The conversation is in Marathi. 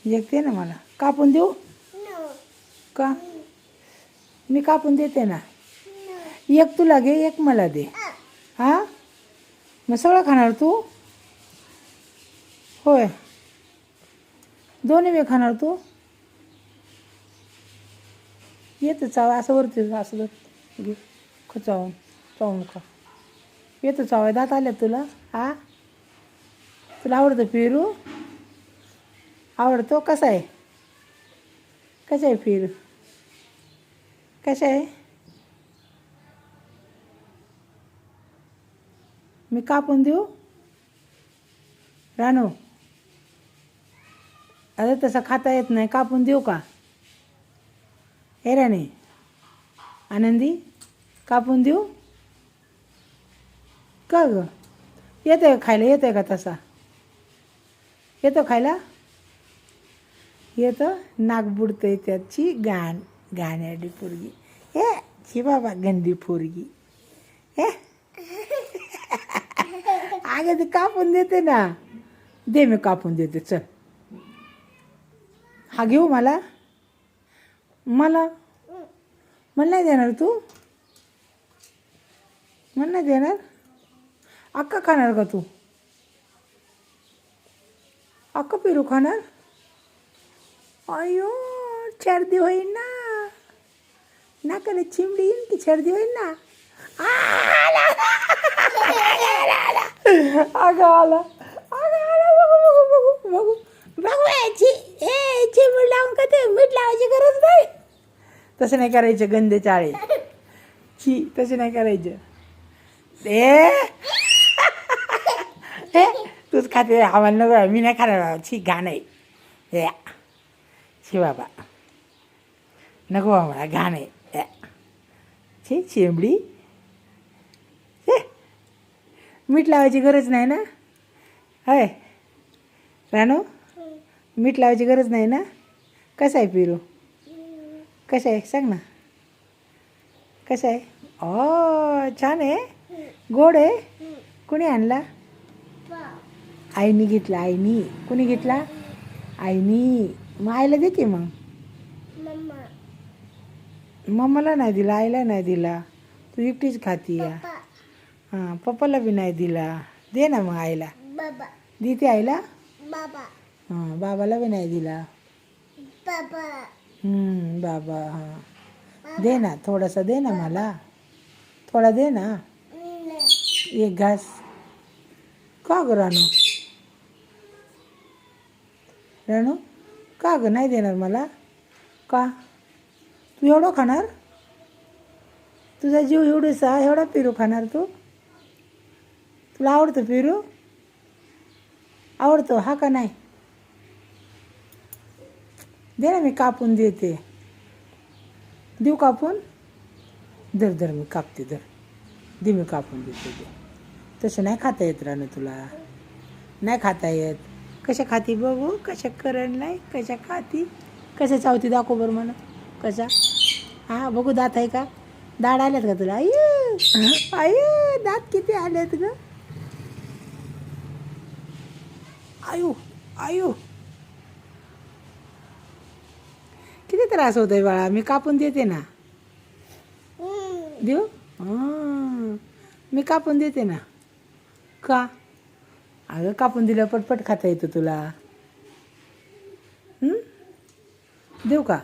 एक दे ना मला, कापून देऊ का? मी कापून देते ना. एक तुला घे, एक मला दे. हां, मग सगळं खाणार तू? होय, दोन्ही वेळ खाणार तू? येतं चावा असं वरती असं घे, चावून चावून खा. येतं चावा, दात आल्या तुला? हा, तुला आवडतं पेरू? आवडतो? कसा आहे? कसा आहे पेरू? कसा आहे? मी कापून देऊ? रानू, अरे तसं खाता येत नाही, कापून देऊ का? हे राणी, आनंदी, कापून देऊ का ग? येतं आहे खायला, येतं आहे का तसा? येतो खायला? येतं? नाक बुडतंय त्याची गाण्याडी पोरगी. हे शी बाबा, गंदी पोरगी. हे अगं ते कापून देते ना. दे, मी कापून देते, चल. हा घेऊ मला? मला नाही देणार तू? मला नाही देणार? अक्का खाणार का तू? अक्का पेरू खाणार? अयो, छर्दी होईल ना. नाकाला चिमडी येईन की छर्दी होईल ना. अगं आला, बघू याची. चिमडी लावून का ते मीठ लावायची गरज नाही. तसं नाही करायचं, गंदे चाळे. छी, तसं नाही करायचं. हे तूच खाते, आम्हाला नको, मी नाही खाणार बाबा. छी, घाण आहे. हे छी बाबा, नको बाबा, मला घाण आहे. छी, चिमडी. मीठ लावायची गरज नाही ना? होय रानू, मीठ लावायची गरज नाही ना? कसं आहे पेरू? कसं आहे सांग ना. कसं आहे? ओ, छान आहे, गोड आहे. कुणी आणला? आईनी घेतला. आईनी. कुणी घेतला? आईनी. मग आईला दे की. मग मम्माला नाही दिला, आईला नाही दिला, तू एकटीच खाती या. हां, पप्पाला बी नाही दिला. दे ना मग आईला. देते आईला. हां, बाबाला बी नाही दिला. बाबा, हां, दे ना, थोडासा दे ना मला. थोडा दे ना, एक घास. का ग रानू? रानू, का ग नाही देणार मला? का? तू एवढं खाणार? तुझा जीव एवढेसा, एवढा पेरू खाणार तू? तुला आवडतं पेरू? आवडतो हा का नाही? दे ना, मी कापून देते. देऊ कापून? धर मी कापते, धर. दे, मी कापून देते, दे. तसं नाही खाता येत रानू तुला. नाही खाता येत. कशा खाती बघू, कशा करण नाही, कशा खाती, कशा चावती, दाखव बरं मला. कशा? हां, बघू, दात आहे का? दाढ आल्यात का तुला? आयु, दात किती आलेत ग? आयु, किती त्रास होतोय बाळा. मी कापून देते ना. देऊ? हां, मी कापून देते ना. का? अगं, कापून दिलं पटपट खाता येतं तुला. देऊ का?